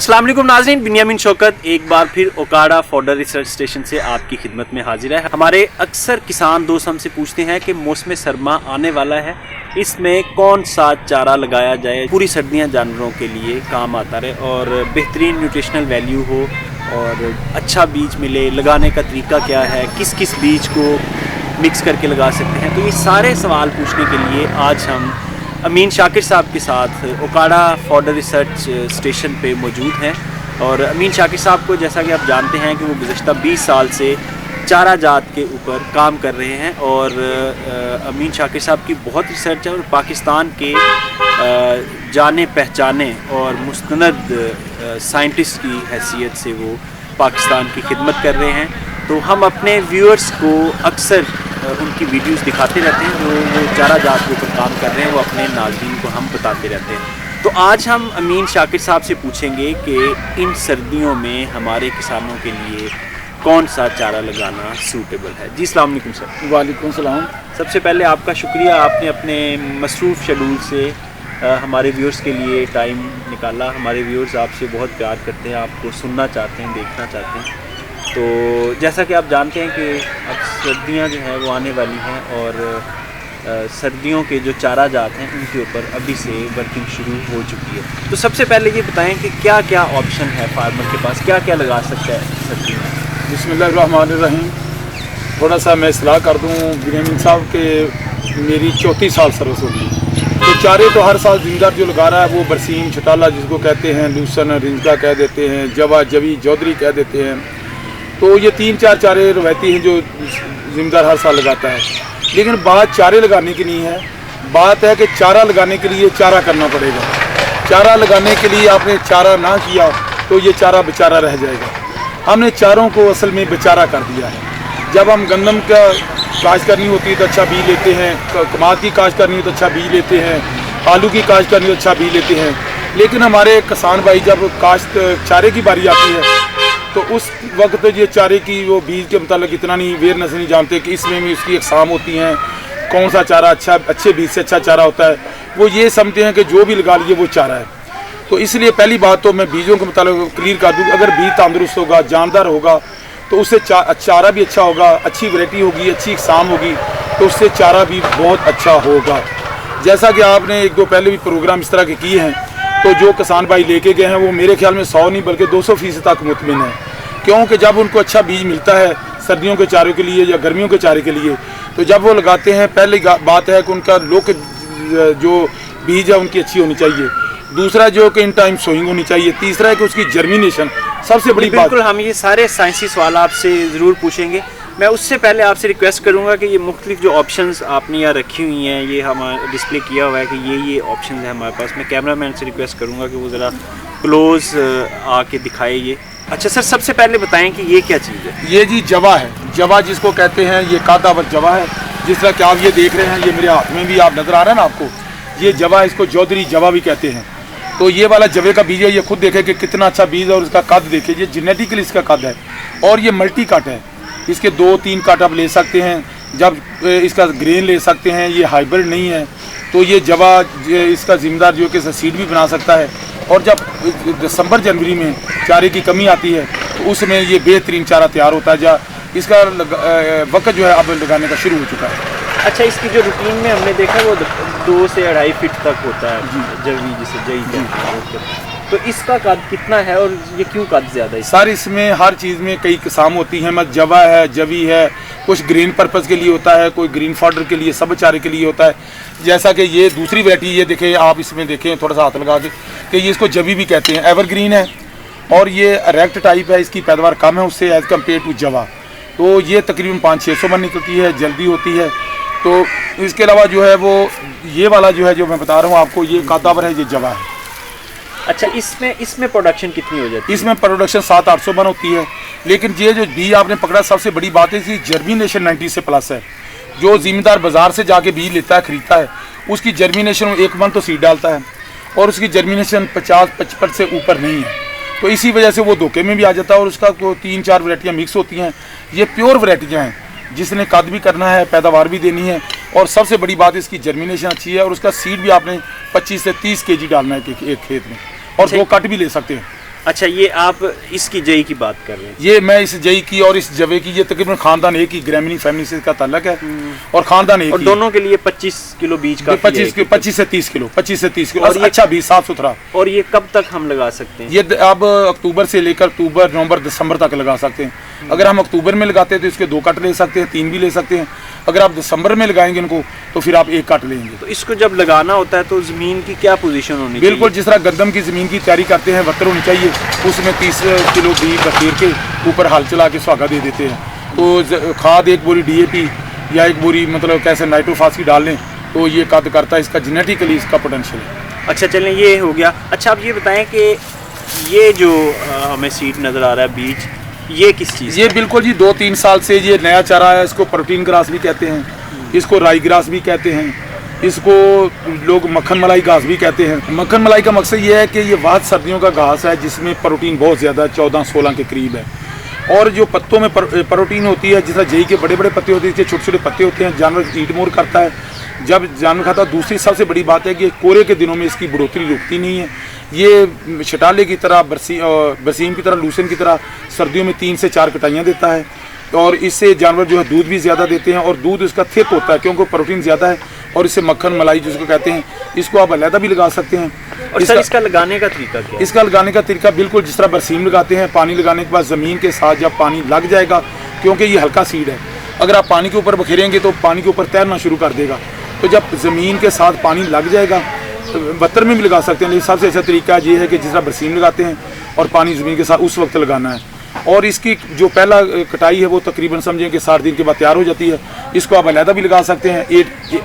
अस्सलाम वालेकुम नाज़रीन, बिन्यामिन शौकत एक बार फिर ओकाड़ा फॉडर रिसर्च स्टेशन से आपकी खिदमत में हाजिर है। हमारे अक्सर किसान दोस्त हमसे पूछते हैं कि मौसम सरमा आने वाला है, इसमें कौन सा चारा लगाया जाए पूरी सर्दियां जानवरों के लिए काम आता रहे और बेहतरीन न्यूट्रिशनल वैल्यू हो और अच्छा बीज मिले। लगाने का तरीका क्या है, किस किस बीज को मिक्स करके लगा सकते हैं। तो ये सारे सवाल पूछने के लिए आज हम अमीन शाकिर साहब के साथ ओकाड़ा फॉडर रिसर्च स्टेशन पे मौजूद हैं। और अमीन शाकिर साहब को जैसा कि आप जानते हैं कि वो गुज़श्ता 20 साल से चारा जात के ऊपर काम कर रहे हैं और अमीन शाकिर साहब की बहुत रिसर्च है और पाकिस्तान के जाने पहचाने और मुस्तनद साइंटिस्ट की हैसियत से वो पाकिस्तान की खिदमत कर रहे हैं। तो हम अपने व्यूअर्स को अक्सर उनकी वीडियोस दिखाते रहते हैं जो वो चारा जात के ऊपर काम कर रहे हैं, वो अपने नाज़रीन को हम बताते रहते हैं। तो आज हम अमीन शाकिर साहब से पूछेंगे कि इन सर्दियों में हमारे किसानों के लिए कौन सा चारा लगाना सूटेबल है। जी अस्सलाम वालेकुम सर। वालेकुम सलाम। सबसे पहले आपका शुक्रिया, आपने अपने मसरूफ़ शेड्यूल से हमारे व्यूअर्स के लिए टाइम निकाला। हमारे व्यूअर्स आपसे बहुत प्यार करते हैं, आपको सुनना चाहते हैं, देखना चाहते हैं। तो जैसा कि आप जानते हैं कि अब सर्दियां जो हैं वो आने वाली हैं और सर्दियों के जो चारा जात हैं उनके ऊपर अभी से वर्किंग शुरू हो चुकी है। तो सबसे पहले ये बताएं कि क्या क्या ऑप्शन है फार्मर के पास, क्या क्या लगा सकता है सर्दियों में। बिस्मिल्लाहिर्रहमानिर्रहीम। थोड़ा सा मैं इस्लाह कर दूँ बिन्यामिन साहब के मेरी 34 साल सर्विस होगी। तो चारे तो हर साल जिंदार जो लगा रहा है वो बरसीम छटाला जिसको कहते हैं, लूसन रिंजका कह देते हैं, जवा जवी चौधरी कह देते हैं। तो ये 3-4 चारे रवायती हैं जो जिम्मेदार हर साल लगाता है। लेकिन बात चारे लगाने की नहीं है, बात है कि चारा लगाने के लिए चारा करना पड़ेगा। चारा लगाने के लिए आपने चारा ना किया तो ये चारा बेचारा रह जाएगा। हमने चारों को असल में बेचारा कर दिया है। जब हम गंदम का काश्त करनी होती है तो अच्छा बीज लेते हैं, कमाद की काश्त करनी हो तो अच्छा बीज लेते हैं, आलू की काश्त करनी हो तो अच्छा बीज लेते हैं। लेकिन हमारे किसान भाई जब काश्त चारे की बारी आती है तो उस वक्त ये चारे की वो बीज के मुताबिक इतना नहीं अवेयरनेस नहीं जानते कि इसमें भी उसकी अक़साम होती हैं, कौन सा चारा अच्छे बीज से अच्छा चारा होता है। वो ये समझते हैं कि जो भी लगा लीजिए वो चारा है। तो इसलिए पहली बात तो मैं बीजों के मुताबिक क्लियर कर दूँ, अगर बीज तंदुरुस्त होगा, जानदार होगा तो उससे चारा भी अच्छा होगा, अच्छी वैरायटी होगी, अच्छी अक़साम होगी तो उससे चारा भी बहुत अच्छा होगा। जैसा कि आपने 1-2 पहले भी प्रोग्राम इस तरह के किए हैं तो जो किसान भाई लेके गए हैं वो मेरे ख्याल में 100 नहीं बल्कि 200% तक मुतमिन है। क्योंकि जब उनको अच्छा बीज मिलता है सर्दियों के चारे के लिए या गर्मियों के चारे के लिए तो जब वो लगाते हैं, पहली बात है कि उनका लोक जो बीज है उनकी अच्छी होनी चाहिए। दूसरा जो कि इन टाइम सोइंग होनी चाहिए। तीसरा है कि उसकी जर्मिनेशन सबसे बड़ी बात। बिल्कुल, हम ये सारे साइंसी सवाल आपसे ज़रूर पूछेंगे। मैं उससे पहले आपसे रिक्वेस्ट करूंगा कि ये मुख्तलिफ जो ऑप्शंस आपने यहाँ रखी हुई हैं, ये हमारा डिस्प्ले किया हुआ है कि ये ऑप्शंस हैं हमारे पास। मैं कैमरामैन से रिक्वेस्ट करूंगा कि वो ज़रा क्लोज आके दिखाए ये। अच्छा सर, सबसे पहले बताएं कि ये क्या चीज़ है। ये जी जवा है, जवा जिसको कहते हैं, ये कादावर जवा है। जिस तरह कि आप ये देख रहे हैं, ये मेरे हाथ में भी आप नज़र आ रहा है ना आपको, ये जवा, इसको चौधरी जवा भी कहते हैं। तो ये वाला जवे का बीज है, ये खुद देखें कि कितना अच्छा बीज है और इसका कद देखिए, ये जेनेटिकली इसका कद है और ये मल्टी कट है। इसके 2-3 कट आप ले सकते हैं, जब इसका ग्रेन ले सकते हैं, ये हाइब्रिड नहीं है। तो ये जवा इसका जिम्मेदार जो कि सीड भी बना सकता है। और जब दिसंबर जनवरी में चारे की कमी आती है तो उसमें ये बेहतरीन चारा तैयार होता है। जा इसका वक्त जो है अब लगाने का शुरू हो चुका है। अच्छा, इसकी जो रूटीन में हमने देखा वो 2 से 2.5 फीट तक होता है, जवी जिसे जई कहते हैं। तो इसका कद कितना है और ये क्यों कद ज़्यादा है? सर इसमें हर चीज़ में कई किस्म होती हैं। मत जवा है, जवी है, कुछ ग्रीन पर्पज़ के लिए होता है, कोई ग्रीन फॉडर के लिए, सब चारे के लिए होता है। जैसा कि ये दूसरी वैरायटी, ये देखें आप, इसमें देखें थोड़ा सा हाथ लगा के कि ये इसको जवी भी कहते हैं, एवरग्रीन है और ये रेक्ट टाइप है, इसकी पैदावार कम है उससे एज़ कम्पेयर टू जवा। तो ये तकरीबन 500-600 मन निकलती है, जल्दी होती है। तो इसके अलावा जो है वो ये वाला जो है जो मैं बता रहा हूँ आपको, ये कादावर है, ये जवा है। अच्छा, इसमें प्रोडक्शन कितनी हो जाती है? इसमें प्रोडक्शन 700-800 मन होती है। लेकिन ये जो बीज आपने पकड़ा, सबसे बड़ी बात है इसकी जर्मिनेशन 90 से प्लस है। जो ज़िम्मेदार बाज़ार से जाके बीज लेता है, ख़रीदता है, उसकी जर्मिनेशन 1 मन तो सीड डालता है और उसकी जर्मिनेशन 50-55 से ऊपर नहीं है। तो इसी वजह से वो धोखे में भी आ जाता है और उसका तो 3-4 वैरायटियाँ मिक्स होती हैं। ये प्योर वैरायटियाँ हैं जिसने कद भी करना है, पैदावार भी देनी है और सबसे बड़ी बात इसकी जर्मिनेशन अच्छी है और उसका सीड भी आपने 25 से 30 kg डालना है एक खेत में और 2 कट भी ले सकते हैं। अच्छा, ये आप इसकी जई की बात कर रहे हैं? ये मैं इस जई की और इस जवे की, ये तकरीबन खानदान एक ही ग्रामीणी फैमिली से इसका ताल्लुक है और खानदान एक और ही। दोनों के लिए 25 किलो बीज का 25 से 30 किलो 25 से 30 किलो और और अच्छा बीज साफ सुथरा। और ये कब तक हम लगा सकते हैं? ये अब अक्टूबर से लेकर अक्टूबर, नवंबर, दिसंबर तक लगा सकते हैं। अगर हम अक्टूबर में लगाते हैं तो इसके 2 कट ले सकते हैं, 3 भी ले सकते हैं। अगर आप दिसंबर में लगाएंगे इनको तो फिर आप 1 कट लेंगे। तो इसको जब लगाना होता है तो जमीन की क्या पोजीशन होनी चाहिए? बिल्कुल जिस तरह गंदम की जमीन की तैयारी करते हैं वत्तर होनी चाहिए, उसमें 30 किलो बीज बखेर के ऊपर हल चला के सुहागा दे देते हैं। तो खाद 1 बोरी DAP या 1 बोरी मतलब कैसे नाइट्रोफास की डाल लें तो ये कद करता है, इसका जेनेटिकली इसका पोटेंशियल है। अच्छा चलें, ये हो गया। अच्छा आप ये बताएं कि ये जो हमें सीड नज़र आ रहा है बीज, ये किस चीज़? ये बिल्कुल जी 2-3 साल से ये नया चारा है। इसको प्रोटीन ग्रास भी कहते हैं, इसको राई ग्रास भी कहते हैं, इसको लोग मक्खन मलाई घास भी कहते हैं। मक्खन मलाई का मकसद ये है कि ये वाद सर्दियों का घास है जिसमें प्रोटीन बहुत ज़्यादा 14-16 के करीब है। और जो पत्तों में प्रोटीन होती है, जिस तरह जई के बड़े बड़े पत्ते होते हैं, इसके छोटे छोटे पत्ते होते हैं, जानवर ईट मोर करता है जब जानवर खाता है। दूसरी सबसे बड़ी बात है कि कोरे के दिनों में इसकी बढ़ोतरी रुकती नहीं है। ये शटाले की तरह बरसीम की तरह, लूसन की तरह सर्दियों में 3 से 4 कटाइयाँ देता है और इससे जानवर जो है दूध भी ज़्यादा देते हैं और दूध इसका थिक होता है क्योंकि प्रोटीन ज़्यादा है। और इससे मक्खन मलाई जिसको कहते हैं, इसको आप अलहदा भी लगा सकते हैं। और सर इसका लगाने का तरीका क्या है? इसका लगाने का तरीका बिल्कुल जिस तरह बरसीम लगाते हैं, पानी लगाने के बाद ज़मीन के साथ जब पानी लग जाएगा, क्योंकि ये हल्का सीड है, अगर आप पानी के ऊपर बखेरेंगे तो पानी के ऊपर तैरना शुरू कर देगा। तो जब ज़मीन के साथ पानी लग जाएगा तो बत्तर में भी लगा सकते हैं, लेकिन सबसे अच्छा तरीका ये है कि जिस तरह बरसीम लगाते हैं और पानी ज़मीन के साथ उस वक्त लगाना है। और इसकी जो पहला कटाई है वो तकरीबन समझें कि 60 दिन के बाद तैयार हो जाती है। इसको आप अलहदा भी लगा सकते हैं।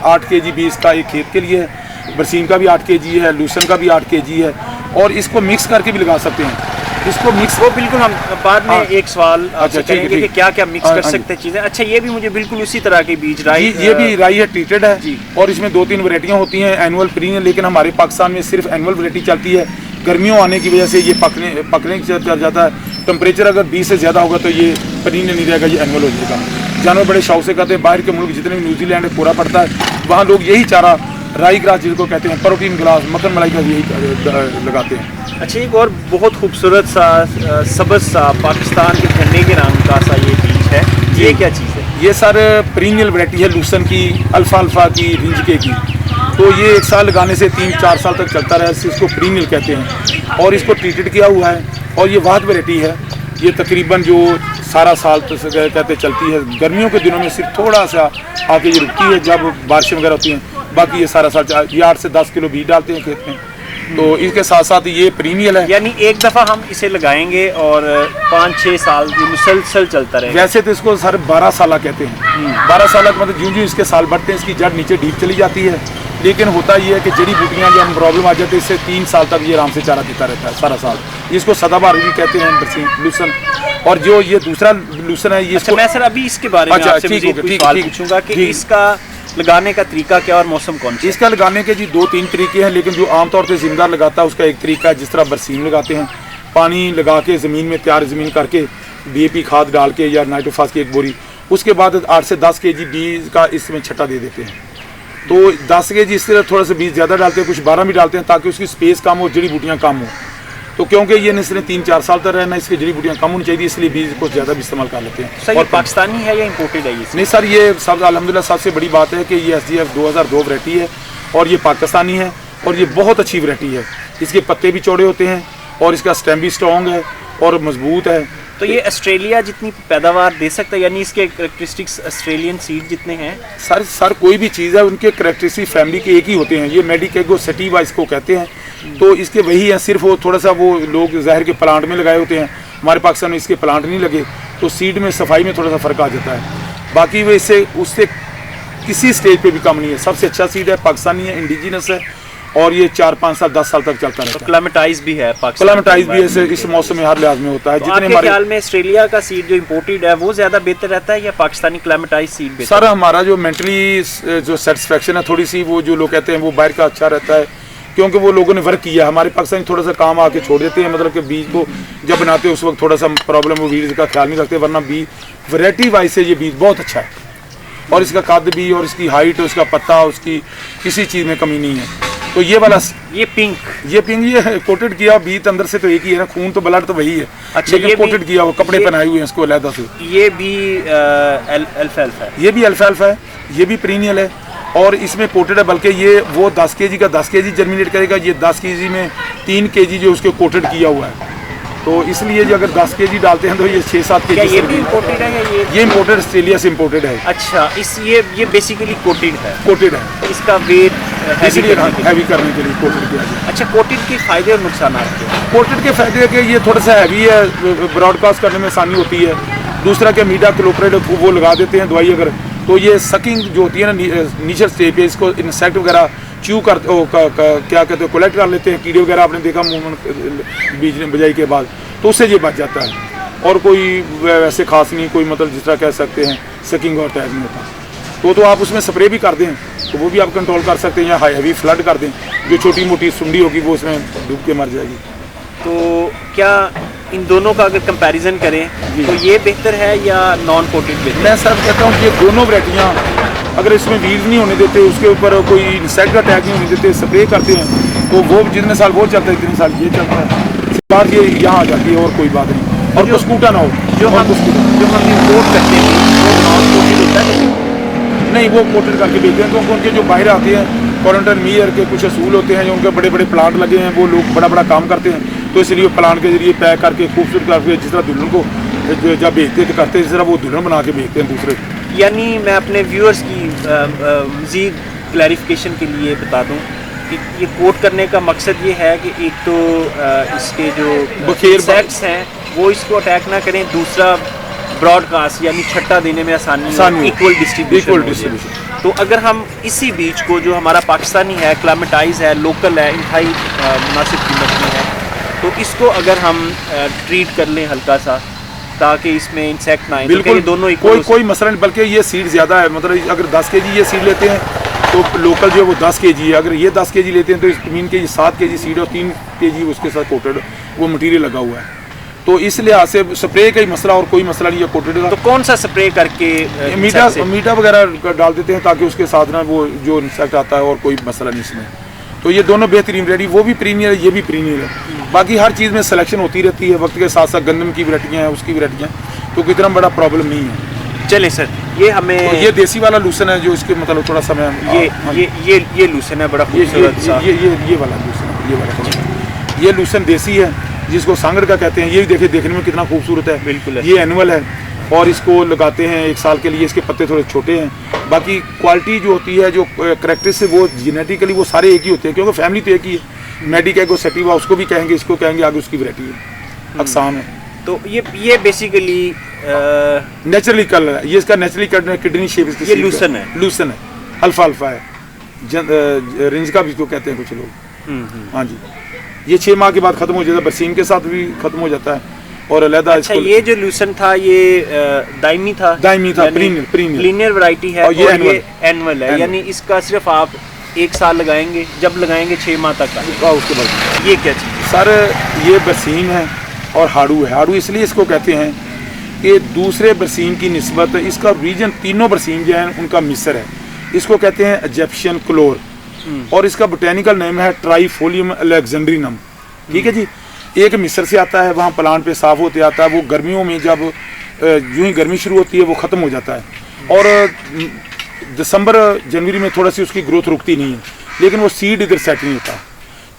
8 kg बीज का एक खेत के लिए है, बरसीम का भी 8 kg है, लूसन का भी 8 kg है और इसको मिक्स करके भी लगा सकते हैं। इसको मिक्स वो बिल्कुल हम बाद में एक सवाल अच्छा करेंगे कि क्या क्या मिक्स कर सकते हैं चीज़ें। अच्छा ये भी मुझे बिल्कुल उसी तरह के बीज राई, ये भी राई है, ट्रीटेड है और इसमें 2-3 वैरायटियाँ होती हैं, एनुअल पीरियड, लेकिन हमारे पाकिस्तान में सिर्फ एनुअल वैरायटी चलती है। गर्मियों आने की वजह से ये पकने चल जाता है। टेम्परेचर अगर 20 से ज़्यादा होगा तो ये पनीर नहीं रहेगा, ये एनुअल हो जाएगा। जानवर बड़े शौक से कहते हैं, बाहर के मुल्क जितने भी न्यूजीलैंड है पूरा पड़ता है, वहाँ लोग यही चारा राई ग्रास जिसको कहते हैं, प्रोटीन ग्रास, मक्खन मलाई का यही लगाते हैं। अच्छा एक और बहुत खूबसूरत सा सब्ज़ सा पाकिस्तान के झंडे के रंग का सा ये बीज है, ये क्या चीज़ है? ये सर प्रीनियल वैरायटी है लूसन की, अल्फा की, रिंजके की। तो ये 1 साल लगाने से 3-4 साल तक चलता रहा, इसको प्रीनियल कहते हैं और इसको ट्रीटेड किया हुआ है। और ये वाद वैरायटी है, ये तकरीबन जो सारा साल तो कहते चलती है। गर्मियों के दिनों में सिर्फ थोड़ा सा आके ये रुकती है जब बारिशें वगैरह होती हैं, बाकी ये सारा साल ये 8 से 10 किलो बीज डालते हैं खेत में। तो इसके साथ साथ ये प्रीनियल है, यानी एक दफ़ा हम इसे लगाएंगे और 5-6 साल मुसलसल चलता रहेगा। वैसे तो इसको सर 12 साल कहते हैं। 12 साल का मतलब यूं इसके साल बढ़ते हैं, इसकी जड़ नीचे डीप चली जाती है। लेकिन होता ये है कि जड़ी बूटियाँ जब प्रॉब्लम आ जाती है, इससे 3 साल तक ये आराम से चारा देता रहता है सारा साल। इसको सदाबहार भी कहते हैं, बरसीम लूसन। और जो ये दूसरा लूसन है ये अच्छा मैं सर अभी इसके बारे में आपसे मज़ीद कुछ सवाल पूछूंगा कि इसका लगाने का तरीका क्या और मौसम कौन सा? इसका लगाने के जी 2-3 तरीके हैं, लेकिन जो आमतौर पर जिम्मेदार लगाता है उसका एक तरीका है, जिस तरह बरसीम लगाते हैं, पानी लगा के ज़मीन में तैयार ज़मीन करके DAP खाद डाल के या नाइट्रोफास की 1 बोरी, उसके बाद 8 से 10 kg बीज का इसमें छट्टा दे देते हैं। तो 10 kg इस तरह थोड़ा सा बीज ज़्यादा डालते हैं, कुछ 12 भी डालते हैं ताकि उसकी स्पेस कम हो, जड़ी बूटियाँ कम हो। तो क्योंकि ये इसने 3-4 साल तक रहना, इसकी जड़ी बूटियाँ कम होनी चाहिए, इसलिए बीज को ज़्यादा भी इस्तेमाल कर लेते हैं। सर और पाकिस्तानी है या इम्पोर्टेड है? नहीं सर, ये सब अल्हम्दुलिल्लाह सबसे बड़ी बात है कि ये SGF 2002 वैरायटी है और ये पाकिस्तानी है और ये बहुत अच्छी वैरायटी है। इसके पत्ते भी चौड़े होते हैं और इसका स्टेम भी स्ट्रॉन्ग है और मजबूत है। तो ये ऑस्ट्रेलिया जितनी पैदावार दे सकता है, यानी इसके करैक्टरिस्टिक्स ऑस्ट्रेलियन सीड जितने हैं? सर कोई भी चीज़ है उनके करैक्टरिस्टिक फैमिली के एक ही होते हैं। ये मेडिकेगो सटीवा इसको कहते हैं, तो इसके वही है, सिर्फ वो थोड़ा सा वो लोग ज़ाहिर के प्लांट में लगाए होते हैं। हमारे पाकिस्तान में इसके प्लांट नहीं लगे, तो सीड में सफाई में थोड़ा सा फ़र्क आ जाता है। बाकी वो इससे उससे किसी स्टेज पे भी कम नहीं है। सबसे अच्छा सीड है, पाकिस्तानी है, इंडिजिनस है और ये 4-5 साल 10 साल तक चलता रहता है। क्लाइमेटाइज भी है पाकिस्तान, क्लाइमेटाइज भी है, इस मौसम में हर लिहाज में होता है। तो जितने हमारे ख्याल में ऑस्ट्रेलिया का सीड जो इम्पोर्टेड है वो ज़्यादा बेहतर रहता है या पाकिस्तानी क्लाइमेटाइज सीड बेहतर? सर हमारा जो मेंटली जो सेटिस्फेक्शन है थोड़ी सी, वो जो लोग कहते हैं वो बाहर का अच्छा रहता है, क्योंकि वो लोगों ने वर्क किया। हमारे पाकिस्तानी थोड़ा सा काम आके छोड़ देते हैं, मतलब कि बीज को जब बनाते हैं उस वक्त थोड़ा सा प्रॉब्लम, वो बीज का ख्याल नहीं रखते, वरना बीज वैरायटी वाइज से ये बीज बहुत अच्छा है और इसका कद भी और इसकी हाइट, उसका पत्ता, उसकी किसी चीज़ में कमी नहीं है। तो ये वाला ये पिंक ये कोटेड किया, बीट अंदर से तो एक ही है ना, खून तो ब्लड तो वही है। अच्छा, लेकिन कोटेड किया, वो कपड़े पहनाए हुए हैं इसको अलग से। ये भी अल्फाल्फा है, ये भी अल्फाल्फा है, ये भी पीरियड है और इसमें कोटेड है। बल्कि ये वो 10 kg का 10 kg जर्मिनेट करेगा, ये 10 kg में 3 kg जो उसके कोटेड किया हुआ है। तो इसलिए जो अगर 10 kg डालते हैं तो ये 6-7 kg। ये भी इम्पोर्टेड है या ये इम्पोर्टेड ऑस्ट्रेलिया से इम्पोर्टेड है। अच्छा, ये बेसिकली कोटेड है। कोटेड है, इसका वेट इसलिए हैवी करने के लिए कोटेड किया गया। अच्छा, कोटेड के फायदे और नुकसान क्या हैं? कोटेड के फायदे है कि ये थोड़ा सा हैवी है, ब्रॉडकास्ट करने में आसानी होती है। दूसरा कि मीडा क्लोप्रेड वो लगा देते हैं दवाई अगर, तो ये सकिंग जो होती है ना नीचे स्टेज पे, इसको इंसेक्ट वगैरह च्यू कर क्या कहते हैं, कलेक्ट कर लेते हैं, कीड़े वगैरह आपने देखा मूवमेंट बीज बजाई के बाद, तो उससे ये बच जाता है। और कोई वैसे खास नहीं, कोई मतलब जिस तरह कह सकते हैं सकिंग और अटैक नहीं होता। तो आप उसमें स्प्रे भी कर दें तो वो भी आप कंट्रोल कर सकते हैं, या हैवी फ्लड कर दें, जो छोटी मोटी सुंडी होगी वो उसमें डूब के मर जाएगी। तो क्या इन दोनों का अगर कंपैरिजन करें तो ये बेहतर है या नॉन कोटेड बेहतर? मैं सर कहता हूँ कि दोनों वैरायटियाँ अगर इसमें वीड्स नहीं होने देते, उसके ऊपर कोई इंसेक्ट अटैक नहीं होने देते, स्प्रे करते हैं, तो वो जितने साल वो चलता है इतने साल ये चलता है। बात ये यहाँ आ जाती है और कोई बात नहीं। और मस्कुटा ना हो जो हम इम्पोर्ट करते हैं वो नॉन कोटेड होता है? नहीं, वो कोटेड करके बेचते हैं, क्योंकि उनके जो बाहर आते हैं क्वारंटाइन मीयर के कुछ असूल होते हैं, जो उनके बड़े बड़े प्लांट लगे हैं, वो लोग बड़ा बड़ा काम करते हैं, तो इसलिए प्लांट के जरिए पैक करके खूबसूरत करके जिस तरह दुल्हन को जब बेचते तो करते हैं, जिस तरह वो दुल्हन बना के बेचते हैं दूसरे। यानी मैं अपने व्यूअर्स की मज़ीद क्लैरिफिकेशन के लिए बता दूं कि ये कोट करने का मकसद ये है कि एक तो इसके जो इंसेक्ट्स हैं वो इसको अटैक ना करें, दूसरा ब्रॉडकास्ट यानी छट्टा देने में आसानी, इक्वल डिस्ट्रीब्यूशन। तो अगर हम इसी बीज को जो हमारा पाकिस्तानी है, क्लाइमेटाइज है, लोकल है, इंतहाई मुनासिब कीमत में है, तो इसको अगर हम ट्रीट कर लें हल्का सा ताकि इसमें इंसेक्ट ना आए, बिल्कुल तो दोनों कोई मसला नहीं। बल्कि ये सीड ज़्यादा है, मतलब अगर 10 kg ये सीड लेते हैं तो लोकल जो है वो 10 kg है। अगर ये 10 kg लेते हैं तो ज़मीन के 7 kg सीड और 3 kg उसके साथ कोटेड वो मटीरियल लगा हुआ है। तो इस लिहाज से स्प्रे का ही मसला और कोई मसला नहीं है कोटेड का। तो कौन सा स्प्रे करके? मीठा वगैरह डाल देते हैं ताकि उसके साथ ना वो जो इंसेक्ट आता है, और कोई मसला नहीं इसमें। तो ये दोनों बेहतरीन वैरायटी, वो भी प्रीमियर है, ये भी प्रीमियर है। बाकी हर चीज़ में सिलेक्शन होती रहती है, वक्त के साथ साथ गंदम की वैरायटियाँ हैं, उसकी वैरायटियाँ, तो इतना बड़ा प्रॉब्लम नहीं है। चले सर, ये हमें तो ये देसी वाला लूसन है जो इसके मतलब थोड़ा सा मैं ये लूसन है, बड़ा खूबसूरत सा। ये वाला लूसन है, ये वाला ये लूसन देसी है जिसको सांगड़ का कहते हैं। ये भी देखने में कितना खूबसूरत है। बिल्कुल है। ये एनुअल है और इसको लगाते हैं 1 साल के लिए। इसके पत्ते थोड़े छोटे हैं, बाकी क्वालिटी जो होती है, जो करेक्टर से वो जेनेटिकली वो सारे एक ही होते हैं, क्योंकि फैमिली तो एक ही है। मेडिकेगो सेटिवा उसको भी कहेंगे, इसको कहेंगे, आगे उसकी वैरायटी है, अकसाम है। तो ये बेसिकली नेचुरली कलर है, ये इसका नेचुरली किडनी शेप इसकी। ये लूसन है, लूसन है, अल्फा है, रेंज का भी इसको कहते हैं कुछ लोग। हाँ जी, ये 6 माह के बाद खत्म हो जाता है, बरसीम के साथ भी खत्म हो जाता है और अलहदा। अच्छा, ये जो लूसन था ये दायमी था, प्रीनियर वैरायटी है और ये एनुअल है, यानी इसका सिर्फ आप 1 साल लगाएंगे, जब लगाएंगे 6 माह तक का उसके बाद। ये क्या चीज़ सर, ये बरसीम है और हाड़ू है। हाड़ू इसलिए इसको कहते हैं कि दूसरे बरसीम की निस्बत इसका रीजन, तीनों बरसीम जो है उनका मिस्र है, इसको कहते हैं इजिप्शियन क्लोर, और इसका बोटेनिकल नेम है ट्राइफोलियम अलेक्जेंड्रिनम। ठीक है जी, एक मिस्र से आता है, वहाँ प्लांट पे साफ होते आता है। वो गर्मियों में जब यूं ही गर्मी शुरू होती है वो ख़त्म हो जाता है, और दिसंबर जनवरी में थोड़ा सी उसकी ग्रोथ रुकती नहीं है, लेकिन वो सीड इधर सेट नहीं होता।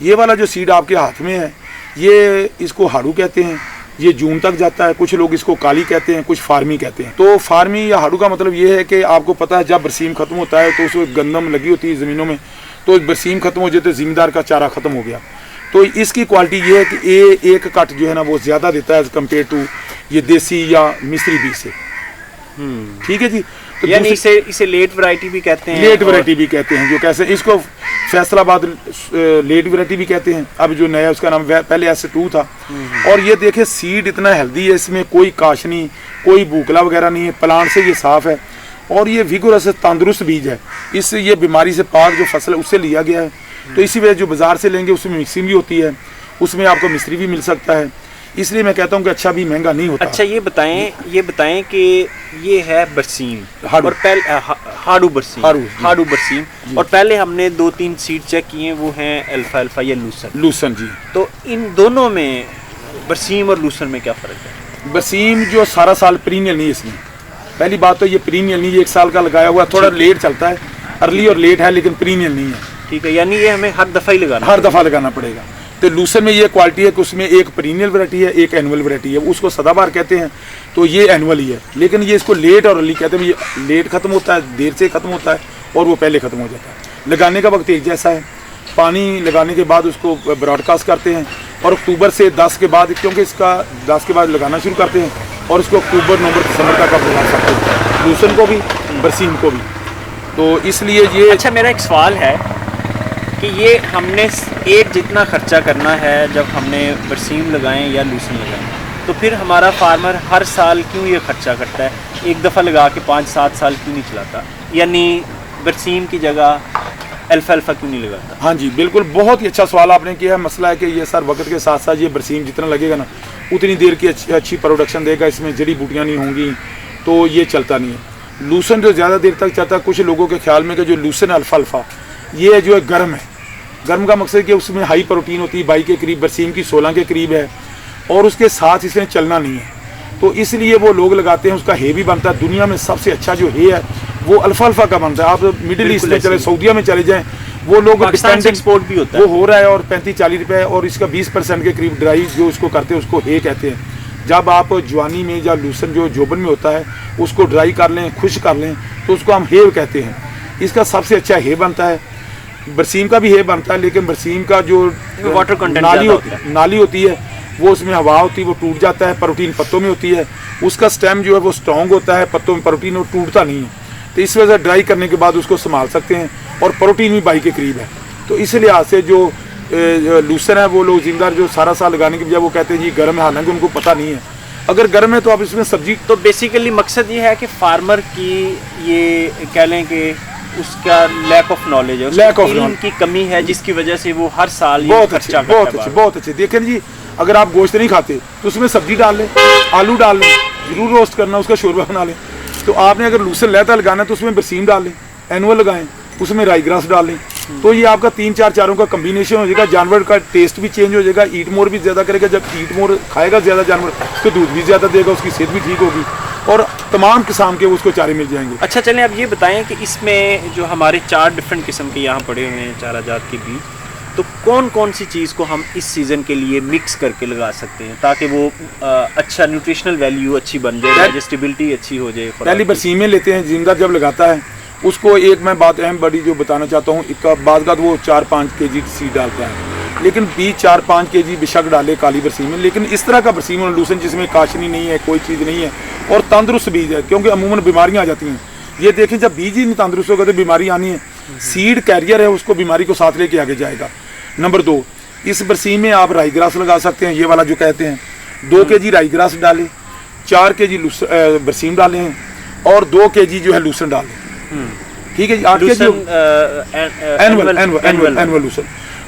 ये वाला जो सीड आपके हाथ में है, ये इसको हाड़ू कहते हैं, ये जून तक जाता है। कुछ लोग इसको काली कहते हैं, कुछ फार्मी कहते हैं। तो फार्मी या हाड़ू का मतलब ये है कि आपको पता है जब बरसीम खत्म होता है तो उसमें गंदम लगी होती है ज़मीनों में, तो बरसीम खत्म हो जाते ज़मींदार का चारा खत्म हो गया। तो इसकी क्वालिटी ये है कि एक कट जो है ना वो ज़्यादा देता है एज कम्पेयर टू ये देसी या मिस्री बीज से। ठीक है जी, तो यानी इसे लेट वैरायटी भी कहते हैं, लेट वैरायटी भी कहते हैं, जो कैसे इसको फैसलाबाद लेट वैरायटी भी कहते हैं। अब जो नया उसका नाम पहले S2 था। और ये देखे सीड इतना हेल्दी है, इसमें कोई काश नहीं, कोई बूकला वगैरह नहीं है, प्लांट से ये साफ है, और ये विगोरस तंदुरुस्त बीज है। इससे ये बीमारी से पाक जो फसल है उससे लिया गया है। तो इसी वजह जो बाजार से लेंगे उसमें मिक्सिंग भी होती है, उसमें आपको मिस्त्री भी मिल सकता है, इसलिए मैं कहता हूँ कि अच्छा भी महंगा नहीं होता। अच्छा, ये बताएं कि ये है बरसीम और हाडू बरसीम। हाडू, जी। हाडू बरसीम। और पहले हमने 2-3 सीड चेक किए, वो हैं अल्फा अल्फा या लूसन। लूसन जी। तो इन दोनों में, बरसीम और लूसन में क्या फ़र्क है? बरसीम जो सारा साल पीरियड नहीं है इसमें, पहली बात तो ये पीरियड नहीं है, 1 साल का लगाया हुआ, थोड़ा लेट चलता है, अर्ली और लेट है, लेकिन पीरियड नहीं है। ठीक है, यानी ये हमें हर दफ़ा ही लगाना, हर दफ़ा लगाना पड़ेगा। तो लूसन में ये क्वालिटी है कि उसमें एक पीरियड वैरायटी है, एक एनुअल वैरायटी है, उसको सदाबहार कहते हैं, तो ये एनुअल ही है। लेकिन ये इसको लेट और अर्ली कहते हैं, ये लेट खत्म होता है, देर से खत्म होता है, और वो पहले खत्म हो जाता है। लगाने का वक्त एक जैसा है, पानी लगाने के बाद उसको ब्रॉडकास्ट करते हैं, और अक्टूबर से 10 के बाद, क्योंकि इसका 10 के बाद लगाना शुरू करते हैं, और इसको अक्टूबर नवंबर दिसंबर तक आप लगा सकते हैं, लूसन को भी, बरसीम को भी। तो इसलिए ये अच्छा, मेरा एक सवाल है कि ये हमने एक जितना खर्चा करना है जब हमने बरसीम लगाएं या लूसन लगाएं, तो फिर हमारा फार्मर हर साल क्यों ये खर्चा करता है? एक दफ़ा लगा के 5-7 साल क्यों नहीं चलाता? यानी बरसीम की जगह अल्फा अल्फा क्यों नहीं लगाता? हाँ जी, बिल्कुल, बहुत ही अच्छा सवाल आपने किया है। मसला है कि ये सर वक्त के साथ साथ ये बरसीम जितना लगेगा ना, उतनी देर की अच्छी प्रोडक्शन देगा, इसमें जड़ी बूटियाँ नहीं होंगी, तो ये चलता नहीं है। लूसन जो ज़्यादा देर तक चलता है, कुछ लोगों के ख्याल में कि जो लूसन अल्फा अल्फा ये जो है गर्म है, गर्म का मकसद कि उसमें हाई प्रोटीन होती है, 22 के करीब, बरसीम की 16 के करीब है, और उसके साथ इसमें चलना नहीं है, तो इसलिए वो लोग लगाते हैं। उसका हे भी बनता है, दुनिया में सबसे अच्छा जो हे है वो अल्फा अल्फा का बनता है। आप मिडिल ईस्ट में चले, सऊदीया में चले जाएं, वो लोग एक्सपोर्ट भी होता है, वो हो रहा है, और 35-40 रुपये, और इसका 20% के करीब ड्राई जो उसको करते हैं उसको हे कहते हैं। जब आप जवानी में या लूसन जो जोबन में होता है उसको ड्राई कर लें, खुश कर लें, तो उसको हम हे कहते हैं। इसका सबसे अच्छा हे बनता है, बरसीम का भी हे बनता है, लेकिन बरसीम का जो वाटर कंटेंट नाली होती है वो उसमें हवा होती है, वो टूट जाता है। प्रोटीन पत्तों में होती है, उसका स्टेम जो है वो स्ट्रॉन्ग होता है, पत्तों में प्रोटीन वो टूटता नहीं है, तो इस वजह से ड्राई करने के बाद उसको संभाल सकते हैं, और प्रोटीन भी 22 के करीब है। तो इस लिहाज से जो लूसन है, वो लोग जिम्मेदार जो सारा साल लगाने के बजाय वो कहते हैं जी गर्म है, हालांकि उनको पता नहीं है अगर गर्म है तो आप इसमें सब्जी। तो बेसिकली मकसद ये है कि फार्मर की, ये कह लें कि उसका लैक ऑफ नॉलेज है, लैक ऑफ नॉलेज की कमी है, जिसकी वजह से वो हर साल बहुत अच्छे देखें जी। अगर आप गोश्त नहीं खाते तो उसमें सब्जी डाल लें, आलू डाल लें, जरूर रोस्ट करना, उसका शोरबा बना लें। तो आपने अगर लूसन लहता लगाना है तो उसमें बरसीम डाल लें, एनुअल लगाएं, उसमें राई ग्रास डाल लें, तो ये आपका 3-4 चारों का कम्बिनेशन हो जाएगा। जानवर का टेस्ट भी चेंज हो जाएगा, ईट मोर भी ज़्यादा करेगा। जब ईट मोर खाएगा ज़्यादा जानवर तो दूध भी ज़्यादा देगा, उसकी सेहत भी ठीक होगी, और तमाम किस्म के उसको चारे मिल जाएंगे। अच्छा, चलें अब ये बताएं कि इसमें जो हमारे 4 डिफरेंट किस्म के यहाँ पड़े हुए हैं चारा जात के बीज, तो कौन कौन सी चीज़ को हम इस सीज़न के लिए मिक्स करके लगा सकते हैं ताकि वो अच्छा न्यूट्रिशनल वैल्यू अच्छी बन जाए, डाइजेस्टिबिलिटी अच्छी हो जाए? पहली बरसीमें लेते हैं, जिंदा जब लगाता है उसको एक मैं बात अहम बड़ी जो बताना चाहता हूँ, इसका बाद का वो 4-5 kg सीड डालता है, लेकिन बीज 4-5 kg बेशक डाले काली बरसीम में, लेकिन इस तरह का बरसीम और लूसन जिसमें काशनी नहीं है, कोई चीज़ नहीं है, और तंदुरुस्त बीज है, क्योंकि अमूमन बीमारियाँ आ जाती हैं। ये देखें, जब बीज ही नहीं तंदुरुस्त होगा तो बीमारी आनी है। सीड कैरियर है, उसको बीमारी को साथ लेके आगे जाएगा। नंबर 2, इस बरसीम में आप राई ग्रास लगा सकते हैं, ये वाला जो कहते हैं, 2 kg राई ग्रास डालें, 4 kg बरसीम डालें, और 2 kg जो है लूसन डालें। ठीक है जी, 8 kg एनुअल लूसन,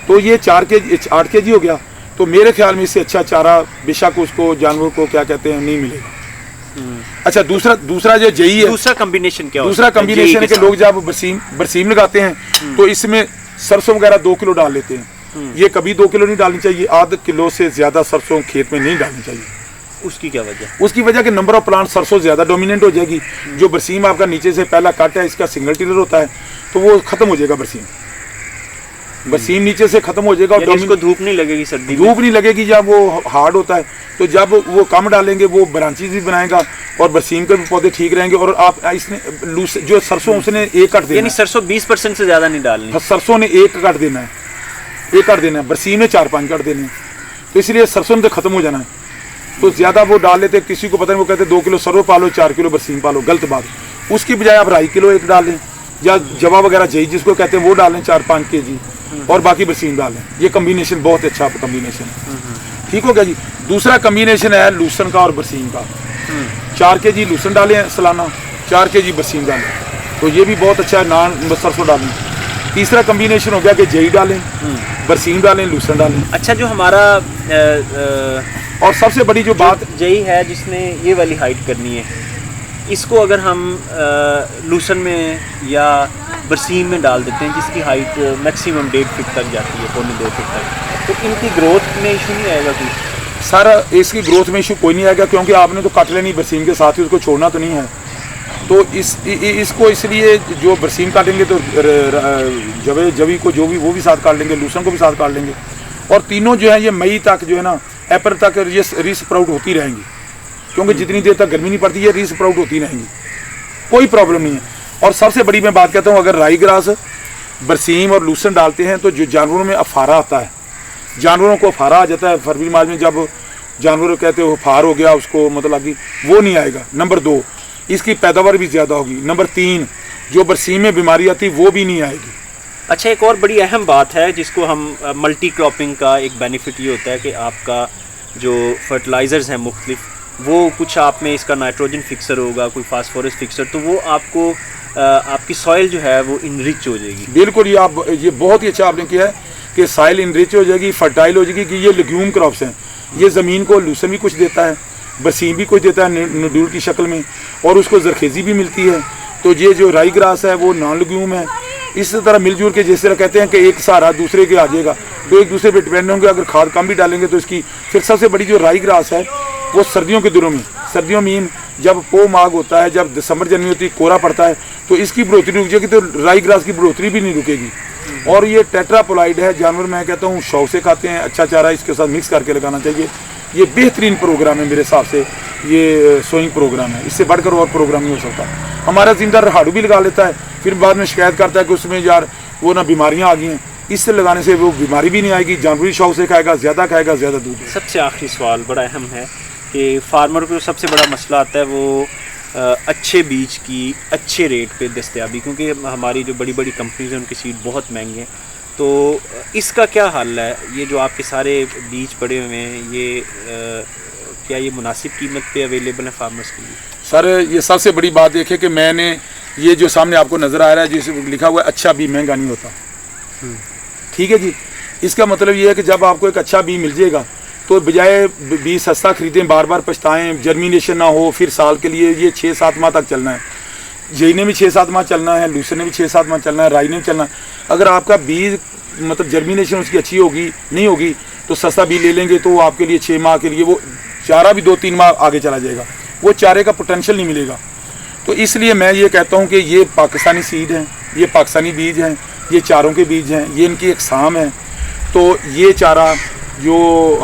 तो ये 8 kg हो गया। तो मेरे ख्याल में इससे अच्छा चारा बेशक उसको जानवर को क्या कहते हैं नहीं मिलेगा। अच्छा, दूसरा जो जई है, दूसरा कॉम्बिनेशन क्या? दूसरा कॉम्बिनेशन है कि लोग जब बरसीम लगाते हैं तो इसमें सरसों वगैरह 2 किलो डाल लेते हैं। ये कभी 2 किलो नहीं डालनी चाहिए, आधा किलो से ज्यादा सरसों खेत में नहीं डालनी चाहिए। उसकी क्या वजह? उसकी वजह कि नंबर ऑफ प्लांट सरसों ज्यादा डोमिनेंट हो जाएगी। जो बरसीम आपका नीचे से पहला कट है, इसका सिंगल टिलर होता है, तो वो खत्म हो जाएगा। बरसीम नीचे से खत्म हो जाएगा, और इसको धूप नहीं लगेगी, सर्दी धूप नहीं लगेगी। जब वो हार्ड होता है तो जब वो कम डालेंगे वो ब्रांचेज भी बनाएगा, और बरसीम के भी पौधे ठीक रहेंगे। और आप इसने जो सरसों उसने एक कट देना, यानी सरसों 20% से ज्यादा नहीं डालनी, सरसों ने एक कट देना है, एक कट देना है, बरसीम ने 4-5 कट देने हैं। तो इसलिए सरसों ने खत्म हो जाना है, तो ज्यादा वो डाल लेते, किसी को पता नहीं, वो कहते 2 किलो सरसों पालो, 4 किलो बरसीम पालो, गलत बात। उसकी बजाय आप 2.5 किलो एक डाल लें, या जवा वगैरह जई जिसको कहते हैं वो डालें 4-5 kg, और बाकी बरसीम डालें। ये कम्बिनेशन बहुत अच्छा कम्बिनेशन है। ठीक हो गया जी। दूसरा कम्बिनेशन है लूसन का और बरसीम का। 4 kg लूसन डालें सालाना, 4 kg बरसीम डालें, तो ये भी बहुत अच्छा है। नान सरसों डालें। तीसरा कम्बिनेशन हो गया कि जई डालें, बरसीम डालें, लूसन डालें। अच्छा, जो हमारा और सबसे बड़ी जो बात जई है जिसने ये वाली हाइट करनी है, इसको अगर हम लूसन में या बरसीम में डाल देते हैं जिसकी हाइट मैक्सिमम 1.5 फीट तक जाती है, 1.25 फीट तक, तो इनकी ग्रोथ में इशू नहीं आएगा कुछ? सर इसकी ग्रोथ में इशू कोई नहीं आएगा, क्योंकि आपने तो काट लेनी बरसीम के साथ ही, उसको छोड़ना तो नहीं है। तो इसको इसलिए जो बरसीम काटेंगे तो जवी को जो भी वो भी साथ काट लेंगे, लूसन को भी साथ काट लेंगे, और तीनों जो है ये मई तक जो है ना, अप्रैल तक ये रीस्प्राउट होती रहेंगी, क्योंकि जितनी देर तक गर्मी नहीं पड़ती है रीस्प्राउट होती रहेंगी, कोई प्रॉब्लम नहीं है। और सबसे बड़ी मैं बात कहता हूँ, अगर राई ग्रास, बरसीम और लूसन डालते हैं तो जो जानवरों में अफारा आता है, जानवरों को अफारा आ जाता है फरवरी मार्च में, जब जानवर कहते हो अफार हो गया उसको, मतलब कि वो नहीं आएगा। नंबर 2, इसकी पैदावार भी ज़्यादा होगी। नंबर 3, जो बरसीम में बीमारी आती वो भी नहीं आएगी। अच्छा, एक और बड़ी अहम बात है जिसको हम मल्टी क्रॉपिंग का एक बेनिफिट ये होता है कि आपका जो फर्टिलाइज़र्स हैं मुख्तलिफ, वो कुछ आप में इसका नाइट्रोजन फिक्सर होगा, कोई फास्फोरस फिक्सर, तो वो आपको आपकी सॉइल जो है वो इनरिच हो जाएगी। बिल्कुल, ये बहुत ही अच्छा आपने किया है कि सॉइल इनरिच हो जाएगी, फर्टाइल हो जाएगी, कि ये लेग्यूम क्रॉप्स हैं। ये ज़मीन को लूसन भी कुछ देता है, बरसीम भी कुछ देता है नडूल की शक्ल में, और उसको जरखेज़ी भी मिलती है। तो ये जो राई ग्रास है वो नॉन लेग्यूम है। इस तरह मिलजुल के, जिस तरह कहते हैं कि एक सहारा दूसरे के आ जाएगा, तो एक दूसरे पे डिपेंड होंगे। अगर खाद कम भी डालेंगे तो इसकी फिर सबसे बड़ी जो राई ग्रास है वो सर्दियों के दिनों में, सर्दियों में जब पो माघ होता है, जब दिसंबर जनवरी होती है, कोहरा पड़ता है, तो इसकी बढ़ोतरी रुक जाएगी, तो राई ग्रास की बढ़ोतरी भी नहीं रुकेगी। और ये टेट्रापोलाइड है, जानवर मैं कहता हूँ शौक से खाते हैं, अच्छा चारा इसके साथ मिक्स करके लगाना चाहिए। ये बेहतरीन प्रोग्राम है मेरे हिसाब से, ये सोइंग प्रोग्राम है, इससे बढ़कर और प्रोग्राम नहीं हो सकता। हमारा जिम्मेदार हाड़ू भी लगा लेता है, फिर बाद में शिकायत करता है कि उसमें यार वो ना बीमारियां आ गई हैं। इससे लगाने से वो बीमारी भी नहीं आएगी, जानवर भी शौक से खाएगा, ज़्यादा दूध। सबसे आखिरी सवाल बड़ा अहम है कि फार्मर को सबसे बड़ा मसला आता है वो अच्छे बीज की अच्छे रेट पे दस्तयाबी, क्योंकि हमारी जो बड़ी बड़ी कंपनीज हैं उनके सीड बहुत महंगे हैं। तो इसका क्या हल है? ये जो आपके सारे बीज पड़े हुए हैं, ये क्या ये मुनासिब कीमत पे अवेलेबल है फार्मर्स के लिए? सर ये सबसे बड़ी बात देखें कि मैंने ये जो सामने आपको नज़र आ रहा है, जिसमें लिखा हुआ है अच्छा बीज महंगा नहीं होता, ठीक है जी। इसका मतलब ये है कि जब आपको एक अच्छा बीज मिल जाएगा तो बजाय बीज सस्ता खरीदें, बार बार पछताएं, जर्मिनेशन ना हो, फिर साल के लिए ये 6-7 माह तक चलना है, जई ने भी 6-7 माह चलना है, लूसन ने भी 6-7 माह चलना है, राई ने भी चलना है। अगर आपका बीज मतलब जर्मिनेशन उसकी अच्छी होगी नहीं होगी तो सस्ता बीज ले लेंगे तो आपके लिए 6 माह के लिए वो चारा भी 2-3 माह आगे चला जाएगा, वो चारे का पोटेंशियल नहीं मिलेगा। तो इसलिए मैं ये कहता हूँ कि ये पाकिस्तानी सीड हैं, ये पाकिस्तानी बीज हैं, ये चारों के बीज हैं, ये इनकी इकसाम है। तो ये चारा जो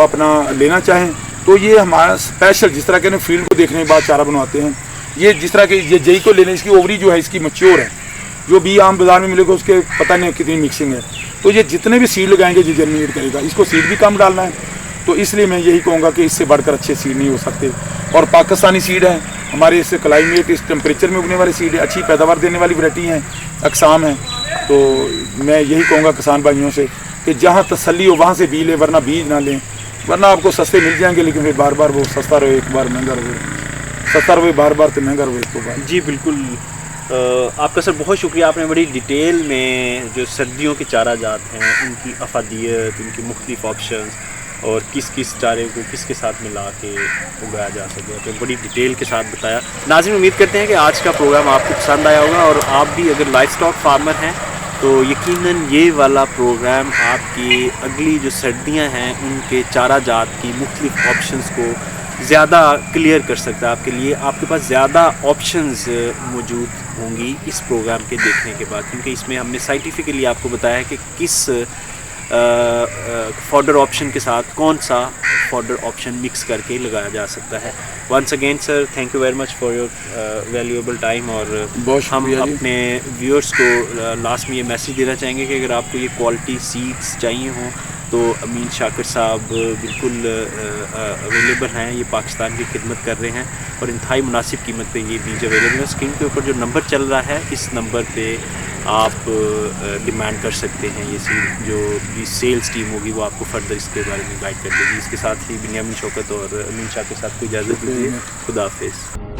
अपना लेना चाहें तो ये हमारा स्पेशल, जिस तरह के फील्ड को देखने के बाद चारा बनवाते हैं, ये जिस तरह के ये जई को लेने, इसकी ओवरी जो है इसकी मैच्योर है, जो भी आम बाजार में मिलेगा उसके पता नहीं कितनी मिक्सिंग है। तो ये जितने भी सीड लगाएंगे ये जर्मिनेट करेगा, इसको सीड भी कम डालना है। तो इसलिए मैं यही कहूँगा कि इससे बढ़कर अच्छे सीड नहीं हो सकते। और पाकिस्तानी सीड है, हमारे इस क्लाइमेट, इस टेम्परेचर में उगने वाली सीड है, अच्छी पैदावार देने वाली वैरायटी हैं, अकसाम हैं। तो मैं यही कहूँगा किसान भाइयों से कि जहाँ तसल्ली हो वहाँ से बीज लें, वरना बीज ना लें, वरना आपको सस्ते मिल जाएंगे लेकिन फिर बार बार वो सस्ता रहे, एक बार महंगा रहे, सस्ता रहे बार बार तो महंगा रहे एक बार। जी बिल्कुल, आपका सर बहुत शुक्रिया। आपने बड़ी डिटेल में जो सर्दियों के चारा जात हैं उनकी अफादियत, उनकी मुख्तलिफ ऑप्शंस और किस किस चारे को किसके साथ मिला के उगाया जा सके, तो बड़ी डिटेल के साथ बताया। नाज़रीन, उम्मीद करते हैं कि आज का प्रोग्राम आपको पसंद आया होगा, और आप भी अगर लाइफ स्टॉक फार्मर हैं तो यकीनन ये वाला प्रोग्राम आपकी अगली जो सर्दियां हैं उनके चारा जात की मुख्तलिफ ऑप्शंस को ज़्यादा क्लियर कर सकता है आपके लिए। आपके पास ज़्यादा ऑप्शंस मौजूद होंगी इस प्रोग्राम के देखने के बाद, क्योंकि इसमें हमने साइंटिफिकली आपको बताया है कि किस फॉडर ऑप्शन के साथ कौन सा फॉडर ऑप्शन मिक्स करके लगाया जा सकता है। Once again sir, thank you very much for your valuable time. और हम अपने व्यूअर्स को लास्ट में ये मैसेज देना चाहेंगे कि अगर आपको ये क्वालिटी सीड्स चाहिए हों तो अमीन शाकिर साहब बिल्कुल अवेलेबल हैं। ये पाकिस्तान की खिदमत कर रहे हैं और इंतहाई मुनासिब कीमत पे ये बीज अवेलेबल है। स्क्रीन के ऊपर जो नंबर चल रहा है, इस नंबर पे आप डिमांड कर सकते हैं। ये सीड जो भी सेल्स टीम होगी वो आपको फर्दर इसके बारे में गाइड कर देगी। इसके साथ ही बिन्यामिन शौकत और अमीन शाकिर साहब को इजाज़त दीजिए। खुदा हाफिज़।